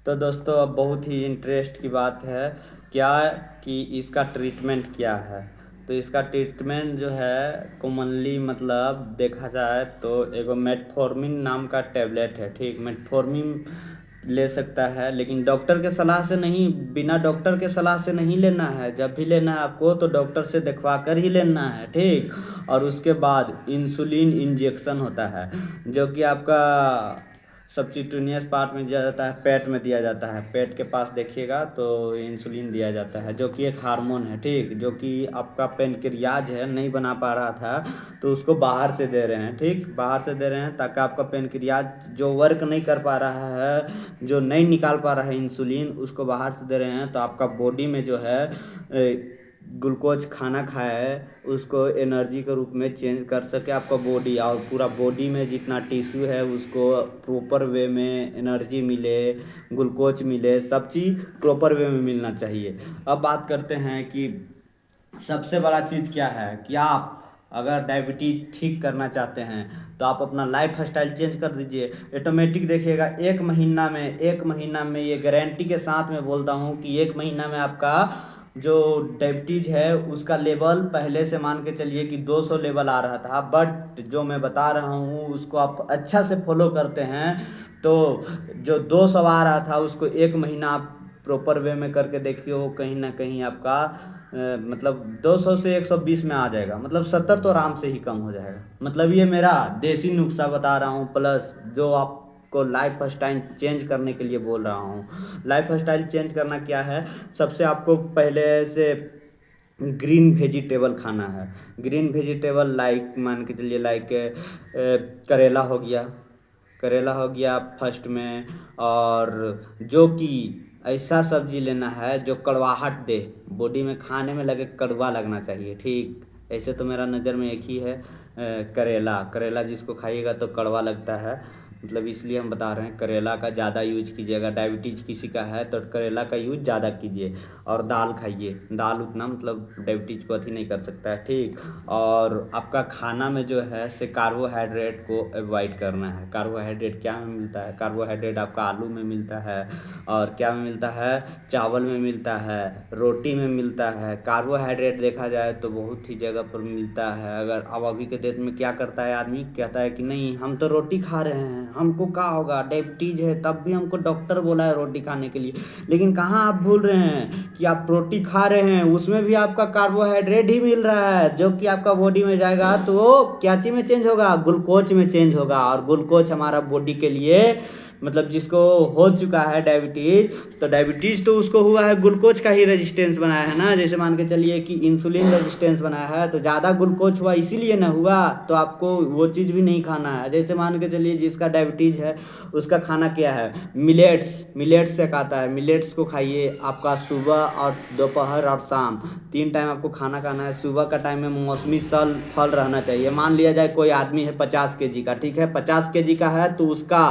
तो दोस्तों अब बहुत ही इंटरेस्ट की बात है क्या कि इसका ट्रीटमेंट क्या है। तो इसका ट्रीटमेंट जो है कॉमनली मतलब देखा जाए तो एगो मेटफॉर्मिन नाम का टैबलेट है। ठीक, मेटफॉर्मिन ले सकता है लेकिन डॉक्टर के सलाह से नहीं, बिना डॉक्टर के सलाह से नहीं लेना है। जब भी लेना है आपको तो डॉक्टर से दिखवा कर ही लेना है। ठीक, और उसके बाद इंसुलिन इंजेक्शन होता है जो कि आपका सब्क्यूटेनियस पार्ट में दिया जाता है, पेट में दिया जाता है। पेट के पास देखिएगा तो इंसुलिन दिया जाता है जो कि एक हार्मोन है। ठीक, जो कि आपका पेनक्रियाज है नहीं बना पा रहा था तो उसको बाहर से दे रहे हैं। ठीक, बाहर से दे रहे हैं ताकि आपका पेनक्रियाज जो वर्क नहीं कर पा रहा है, जो नहीं निकाल पा रहा है इंसुलिन, उसको बाहर से दे रहे हैं तो आपका बॉडी में जो है ग्लूकोज खाना खाए उसको एनर्जी के रूप में चेंज कर सके आपका बॉडी, और पूरा बॉडी में जितना टिश्यू है उसको प्रॉपर वे में एनर्जी मिले, ग्लूकोज मिले, सब चीज़ प्रॉपर वे में मिलना चाहिए। अब बात करते हैं कि सबसे बड़ा चीज़ क्या है कि आप अगर डायबिटीज़ ठीक करना चाहते हैं तो आप अपना लाइफ स्टाइल चेंज कर दीजिए। ऑटोमेटिक देखिएगा एक महीना में ये गारंटी के साथ मैं बोलता हूँ कि एक महीना में आपका जो डायबिटीज़ है उसका लेवल पहले से मान के चलिए कि 200 लेवल आ रहा था, बट जो मैं बता रहा हूँ उसको आप अच्छा से फॉलो करते हैं तो जो 200 आ रहा था उसको एक महीना आप प्रॉपर वे में करके देखिए, वो कहीं ना कहीं आपका मतलब 200 से 120 में आ जाएगा, मतलब 70 तो आराम से ही कम हो जाएगा। मतलब ये मेरा देसी नुस्खा बता रहा हूँ, प्लस जो आपको लाइफ स्टाइल चेंज करने के लिए बोल रहा हूँ। लाइफ स्टाइल चेंज करना क्या है, सबसे आपको पहले से ग्रीन वेजिटेबल खाना है। ग्रीन वेजिटेबल लाइक मान के चलिए लाइक करेला हो गया, करेला हो गया फर्स्ट में। और जो कि ऐसा सब्जी लेना है जो कड़वाहट दे, बॉडी में खाने में लगे, कड़वा लगना चाहिए। ठीक, ऐसे तो मेरा नज़र में एक ही है करेला। करेला जिसको खाइएगा तो कड़वा लगता है, मतलब इसलिए हम बता रहे हैं करेला का ज़्यादा यूज कीजिए। अगर डायबिटीज़ किसी का है तो करेला का यूज ज़्यादा कीजिए। और दाल खाइए, दाल उतना मतलब डायबिटीज़ को अथी नहीं कर सकता है। ठीक, और आपका खाना में जो है से कार्बोहाइड्रेट को अवॉइड करना है। कार्बोहाइड्रेट क्या में मिलता है, कार्बोहाइड्रेट आपका आलू में मिलता है, और क्या में मिलता है, चावल में मिलता है, रोटी में मिलता है। कार्बोहाइड्रेट देखा जाए तो बहुत ही जगह पर मिलता है। अगर अब अभी के डेट में क्या करता है आदमी, कहता है कि नहीं हम तो रोटी खा रहे हैं, हमको क्या होगा, डायबिटीज़ है तब भी हमको डॉक्टर बोला है रोटी खाने के लिए। लेकिन कहाँ आप भूल रहे हैं कि आप रोटी खा रहे हैं उसमें भी आपका कार्बोहाइड्रेट ही मिल रहा है जो कि आपका बॉडी में जाएगा तो वो क्या चीज़ में चेंज होगा, ग्लूकोज में चेंज होगा। और ग्लूकोज हमारा बॉडी के लिए मतलब जिसको हो चुका है डायबिटीज़, तो डायबिटीज़ तो उसको हुआ है ग्लूकोज का ही रेजिस्टेंस बनाया है ना। जैसे मान के चलिए कि इंसुलिन रेजिस्टेंस बनाया है तो ज़्यादा ग्लूकोज हुआ इसीलिए ना हुआ, तो आपको वो चीज़ भी नहीं खाना है। जैसे मान के चलिए जिसका डायबिटीज़ है उसका खाना क्या है, मिलेट्स, मिलेट्स से खाता है, मिलेट्स को खाइए। आपका सुबह और दोपहर और शाम 3 टाइम आपको खाना खाना है। सुबह का टाइम में मौसमी फल रहना चाहिए। मान लिया जाए कोई आदमी है 50 kg का, ठीक है 50 kg का है तो उसका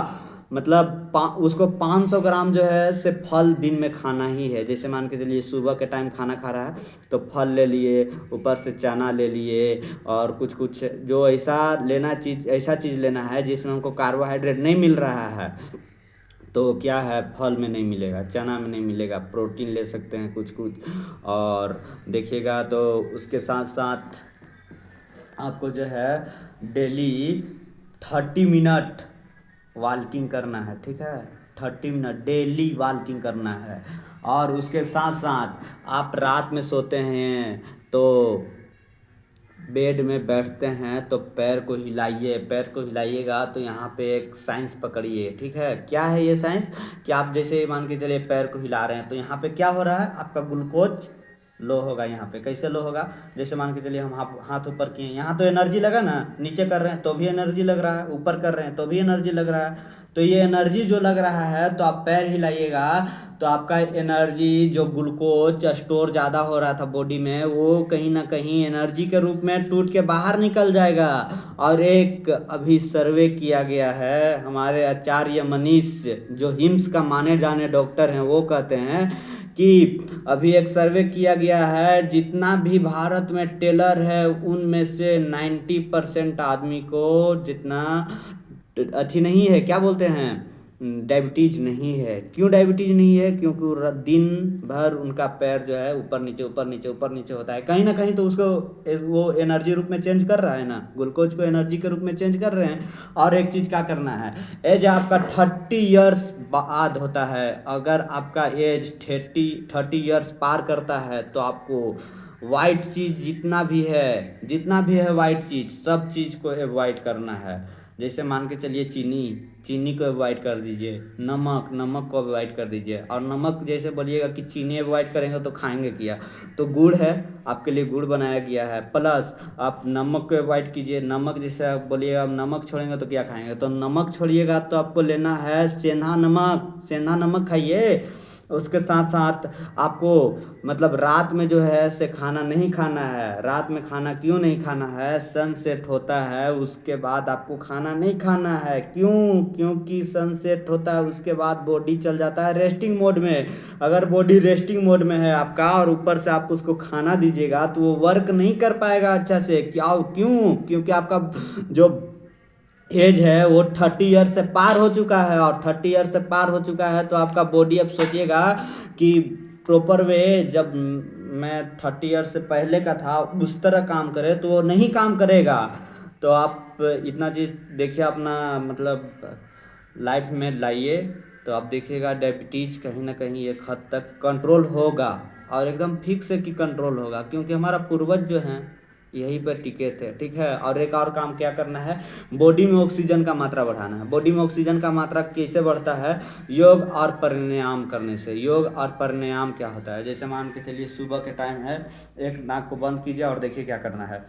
मतलब उसको 500 ग्राम जो है से फल दिन में खाना ही है। जैसे मान के चलिए सुबह के टाइम खाना खा रहा है तो फल ले लिए, ऊपर से चना ले लिए, और कुछ कुछ जो ऐसा लेना चीज़, ऐसा चीज़ लेना है जिसमें हमको कार्बोहाइड्रेट नहीं मिल रहा है तो क्या है, फल में नहीं मिलेगा, चना में नहीं मिलेगा, प्रोटीन ले सकते हैं कुछ कुछ। और देखिएगा तो उसके साथ साथ आपको जो है डेली 30 मिनट वॉकिंग करना है। ठीक है, 30 मिनट डेली वॉकिंग करना है। और उसके साथ साथ आप रात में सोते हैं तो बेड में बैठते हैं तो पैर को हिलाइए। पैर को हिलाइएगा तो यहाँ पे एक साइंस पकड़िए। ठीक है, क्या है ये साइंस कि आप जैसे मान के चलिए पैर को हिला रहे हैं तो यहाँ पे क्या हो रहा है, आपका ग्लूकोज लो होगा। यहाँ पे कैसे लो होगा, जैसे मान के चलिए हम हाथ ऊपर किए, यहाँ तो एनर्जी लगा ना, नीचे कर रहे हैं तो भी एनर्जी लग रहा है, ऊपर कर रहे हैं तो भी एनर्जी लग रहा है। तो ये एनर्जी जो लग रहा है तो आप पैर हिलाइएगा तो आपका एनर्जी जो ग्लूकोज स्टोर ज़्यादा हो रहा था बॉडी में वो कहीं ना कहीं एनर्जी के रूप में टूट के बाहर निकल जाएगा। और एक अभी सर्वे किया गया है, हमारे आचार्य मनीष जो हिम्स का माने जाने डॉक्टर हैं वो कहते हैं कि अभी एक सर्वे किया गया है, जितना भी भारत में टेलर है उनमें से 90% आदमी को जितना अथी नहीं है, क्या बोलते हैं, डायबिटीज नहीं है। क्यों डायबिटीज नहीं है? क्योंकि दिन भर उनका पैर जो है ऊपर नीचे ऊपर नीचे ऊपर नीचे होता है, कहीं ना कहीं तो उसको वो एनर्जी रूप में चेंज कर रहा है ना, ग्लूकोज को एनर्जी के रूप में चेंज कर रहे हैं। और एक चीज़ क्या करना है, एज आपका 30 ईयर्स बाद होता है, अगर आपका एज 30 ईयर्स पार करता है तो आपको वाइट चीज़ जितना भी है वाइट चीज़, सब चीज़ को अवॉइड करना है। जैसे मान के चलिए चीनी को अवॉइड कर दीजिए, नमक को अवॉइड कर दीजिए। और नमक जैसे बोलिएगा कि चीनी अवॉइड करेंगे तो खाएंगे क्या, तो गुड़ है, आपके लिए गुड़ बनाया गया है। प्लस आप नमक को अवॉइड कीजिए, नमक जैसे आप बोलिएगा आप नमक छोड़ेंगे तो क्या खाएंगे, तो नमक छोड़िएगा तो आपको लेना है सेंधा नमक खाइए। उसके साथ साथ आपको मतलब रात में जो है से खाना नहीं खाना है। रात में खाना क्यों नहीं खाना है, सनसेट होता है उसके बाद आपको खाना नहीं खाना है। क्यों? क्योंकि सनसेट होता है उसके बाद बॉडी चल जाता है रेस्टिंग मोड में। अगर बॉडी रेस्टिंग मोड में है आपका और ऊपर से आप उसको खाना दीजिएगा तो वो वर्क नहीं कर पाएगा अच्छा से। क्यों? क्योंकि आपका जो एज है वो 30 ईयर से पार हो चुका है, और 30 ईयर से पार हो चुका है तो आपका बॉडी अब सोचिएगा कि प्रॉपर वे जब मैं 30 ईयर से पहले का था उस तरह काम करे तो वो नहीं काम करेगा। तो आप इतना चीज़ देखिए अपना मतलब लाइफ में लाइए, तो आप देखिएगा डायबिटीज कहीं ना कहीं एक हद तक कंट्रोल होगा, और एकदम फिक्स है कि कंट्रोल होगा, क्योंकि हमारा पूर्वज जो हैं यहीं पर टिके थे। ठीक है, और एक और काम क्या करना है, बॉडी में ऑक्सीजन का मात्रा बढ़ाना है। बॉडी में ऑक्सीजन का मात्रा कैसे बढ़ता है, योग और प्राणायाम करने से। योग और प्राणायाम क्या होता है, जैसे मान के चलिए सुबह के टाइम है, एक नाक को बंद कीजिए और देखिए क्या करना है,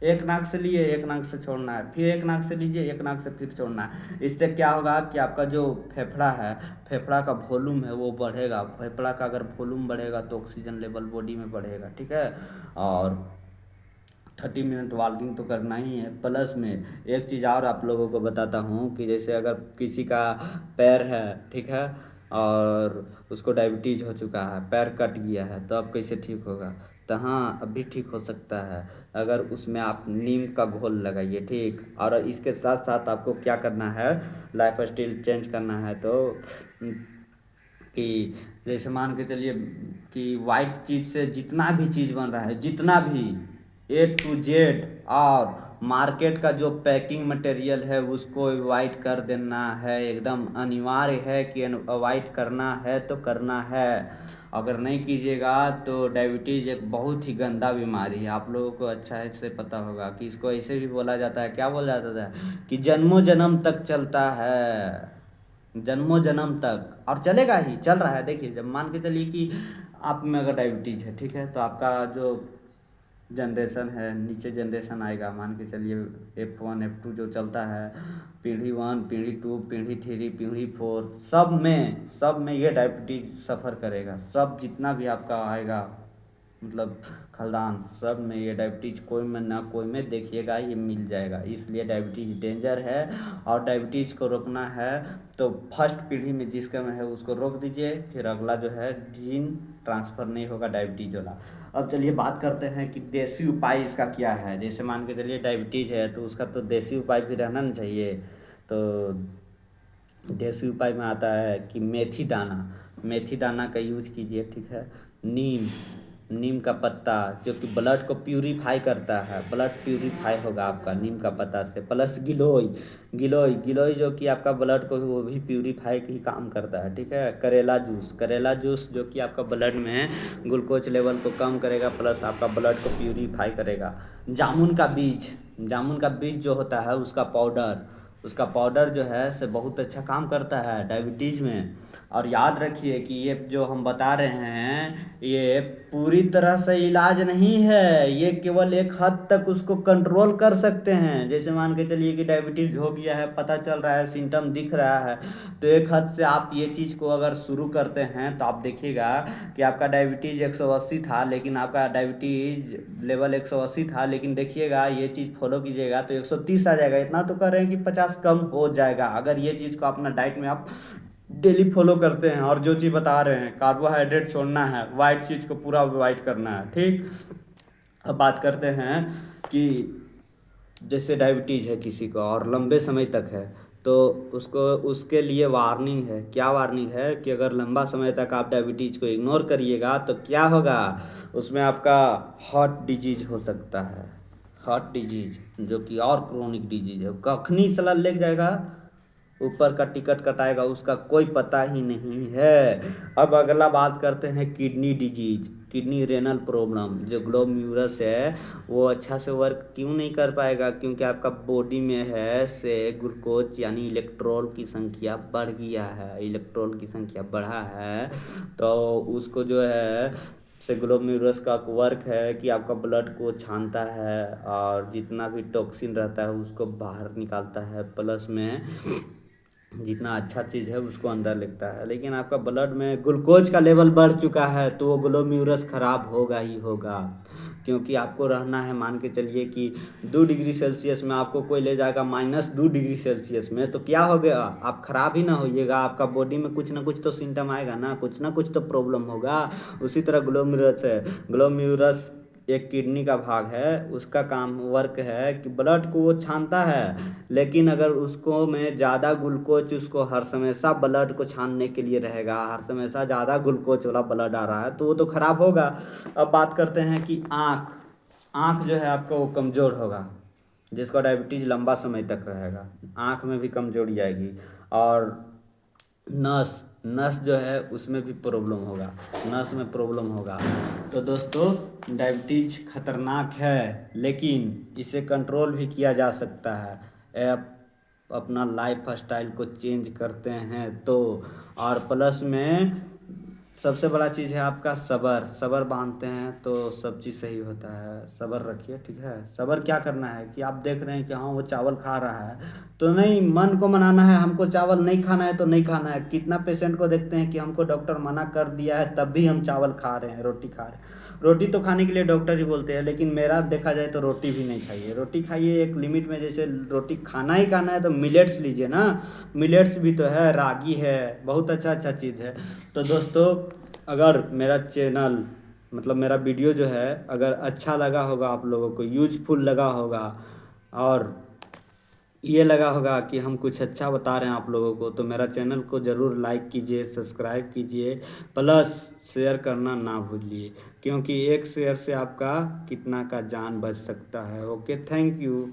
एक नाक से लिए एक नाक से छोड़ना है, फिर एक नाक से लीजिए एक नाक से फिर छोड़ना है। इससे क्या होगा कि आपका जो फेफड़ा है, फेफड़ा का वॉल्यूम है वो बढ़ेगा। फेफड़ा का अगर वॉल्यूम बढ़ेगा तो ऑक्सीजन लेवल बॉडी में बढ़ेगा। ठीक है, और 30 मिनट वॉकिंग तो करना ही है। प्लस में एक चीज़ और आप लोगों को बताता हूँ कि जैसे अगर किसी का पैर है, ठीक है, और उसको डायबिटीज हो चुका है, पैर कट गया है, तो अब कैसे ठीक होगा, तो हाँ अभी ठीक हो सकता है अगर उसमें आप नीम का घोल लगाइए। ठीक, और इसके साथ साथ आपको क्या करना है, लाइफ स्टाइल चेंज करना है। तो कि जैसे मान के चलिए कि वाइट चीज़ से जितना भी चीज़ बन रहा है, जितना भी A to Z, और मार्केट का जो पैकिंग मटेरियल है उसको अवॉइड कर देना है। एकदम अनिवार्य है कि अवॉइड करना है तो करना है। अगर नहीं कीजिएगा तो डायबिटीज़ एक बहुत ही गंदा बीमारी है। आप लोगों को अच्छा से पता होगा कि इसको ऐसे भी बोला जाता है, क्या बोला जाता है कि जन्मों जन्म तक चलता है, जन्मों जन्म तक, और चलेगा ही, चल रहा है। देखिए जब मान के चलिए कि आप में अगर डायबिटीज़ है, ठीक है, तो आपका जो जनरेशन है, नीचे जनरेशन आएगा, मान के चलिए F1 F2 जो चलता है, पीढ़ी 1 पीढ़ी 2 पीढ़ी 3 पीढ़ी 4, सब में ये डायबिटीज़ सफ़र करेगा। सब जितना भी आपका आएगा मतलब खानदान, सब में ये डायबिटीज़ कोई में ना कोई में देखिएगा ये मिल जाएगा। इसलिए डायबिटीज़ डेंजर है, और डायबिटीज़ को रोकना है तो फर्स्ट पीढ़ी में जिसका में है उसको रोक दीजिए, फिर अगला जो है जीन ट्रांसफ़र नहीं होगा डायबिटीज़ वाला। अब चलिए बात करते हैं कि देसी उपाय इसका क्या है। जैसे मान के चलिए डायबिटीज़ है तो उसका तो देसी उपाय भी रहना ना चाहिए। तो देसी उपाय में आता है कि मेथी दाना का यूज कीजिए। ठीक है, नीम का पत्ता जो कि ब्लड को प्यूरीफाई करता है, ब्लड प्यूरीफाई होगा आपका नीम का पत्ता से। प्लस गिलोय जो कि आपका ब्लड को वो भी प्यूरीफाई ही काम करता है। ठीक है, करेला जूस जो कि आपका ब्लड में ग्लूकोज लेवल को कम करेगा, प्लस आपका ब्लड को प्यूरीफाई करेगा। जामुन का बीज जो होता है उसका पाउडर जो है से बहुत अच्छा काम करता है डायबिटीज़ में। और याद रखिए कि ये जो हम बता रहे हैं ये पूरी तरह से इलाज नहीं है, ये केवल एक हद तक उसको कंट्रोल कर सकते हैं। जैसे मान के चलिए कि डायबिटीज़ हो गया है, पता चल रहा है, सिम्टम दिख रहा है, तो एक हद से आप ये चीज़ को अगर शुरू करते हैं तो आप देखिएगा कि आपका डायबिटीज़ 180 था, लेकिन आपका डायबिटीज़ लेवल 180 था, लेकिन देखिएगा ये चीज़ फॉलो कीजिएगा तो 130 आ जाएगा। इतना तो कर रहे हैं कि 50 कम हो जाएगा अगर ये चीज़ को अपना डाइट में आप डेली फॉलो करते हैं। और जो चीज़ बता रहे हैं, कार्बोहाइड्रेट छोड़ना है, वाइट चीज़ को पूरा अवॉइड करना है। ठीक, अब बात करते हैं कि जैसे डायबिटीज़ है किसी को और लंबे समय तक है, तो उसको उसके लिए वार्निंग है। क्या वार्निंग है कि अगर लंबा समय तक आप डायबिटीज़ को इग्नोर करिएगा तो क्या होगा, उसमें आपका हार्ट डिजीज हो सकता है। हार्ट डिजीज जो कि और क्रोनिक डिजीज है, कखनी साला लग जाएगा, ऊपर का टिकट कटाएगा उसका कोई पता ही नहीं है। अब अगला बात करते हैं kidney disease, kidney renal problem. जो ग्लोम्यूरस है वो अच्छा से वर्क क्यों नहीं कर पाएगा, क्योंकि आपका बॉडी में है से ग्लूकोज यानी इलेक्ट्रॉल की संख्या बढ़ गया है, इलेक्ट्रॉल की संख्या बढ़ा है, तो उसको जो है से ग्लोम्यूरस का वर्क है कि आपका ब्लड को छानता है और जितना भी टॉक्सिन रहता है उसको बाहर निकालता है, प्लस में जितना अच्छा चीज़ है उसको अंदर लेता है। लेकिन आपका ब्लड में ग्लूकोज का लेवल बढ़ चुका है तो वो ग्लोम्यूरस खराब होगा ही होगा। क्योंकि आपको रहना है, मान के चलिए कि 2 डिग्री सेल्सियस में आपको कोई ले जाएगा -2 डिग्री सेल्सियस में, तो क्या हो गया, आप खराब ही ना होइएगा, आपका बॉडी में कुछ ना कुछ तो सिम्टम आएगा ना कुछ तो प्रॉब्लम होगा। उसी तरह ग्लोम्यूरस है, ग्लोम्यूरस एक किडनी का भाग है, उसका काम वर्क है कि ब्लड को वो छानता है। लेकिन अगर उसको में ज़्यादा ग्लूकोज उसको हर हमेशा ब्लड को छानने के लिए रहेगा, हर हमेशा ज़्यादा ग्लूकोज वाला ब्लड आ रहा है तो वो तो ख़राब होगा। अब बात करते हैं कि आँख, आँख जो है आपका वो कमज़ोर होगा, जिसका डायबिटीज़ लंबा समय तक रहेगा, आँख में भी कमजोरी आएगी। और नस, नस जो है उसमें भी प्रॉब्लम होगा, नस में प्रॉब्लम होगा। तो दोस्तों डायबिटीज खतरनाक है, लेकिन इसे कंट्रोल भी किया जा सकता है। आप अपना लाइफ स्टाइल को चेंज करते हैं तो। और प्लस में सबसे बड़ा चीज़ है आपका सब्र, सब्र बांधते हैं तो सब चीज़ सही होता है। सब्र रखिए, ठीक है। सब्र क्या करना है कि आप देख रहे हैं कि हाँ वो चावल खा रहा है, तो नहीं, मन को मनाना है हमको चावल नहीं खाना है तो नहीं खाना है। कितना पेशेंट को देखते हैं कि हमको डॉक्टर मना कर दिया है तब भी हम चावल खा रहे हैं, रोटी खा रहे हैं। रोटी तो खाने के लिए डॉक्टर ही बोलते हैं, लेकिन मेरा देखा जाए तो रोटी भी नहीं खाइए, रोटी खाइए एक लिमिट में। जैसे रोटी खाना ही खाना है तो मिलेट्स लीजिए ना, मिलेट्स भी तो है, रागी है, बहुत अच्छा अच्छा चीज़ है। तो दोस्तों अगर मेरा चैनल मतलब मेरा वीडियो जो है अगर अच्छा लगा होगा, आप लोगों को यूजफुल लगा होगा और ये लगा होगा कि हम कुछ अच्छा बता रहे हैं आप लोगों को, तो मेरा चैनल को ज़रूर लाइक कीजिए, सब्सक्राइब कीजिए, प्लस शेयर करना ना भूलिए, क्योंकि एक शेयर से आपका कितना का जान बच सकता है। Okay, thank you.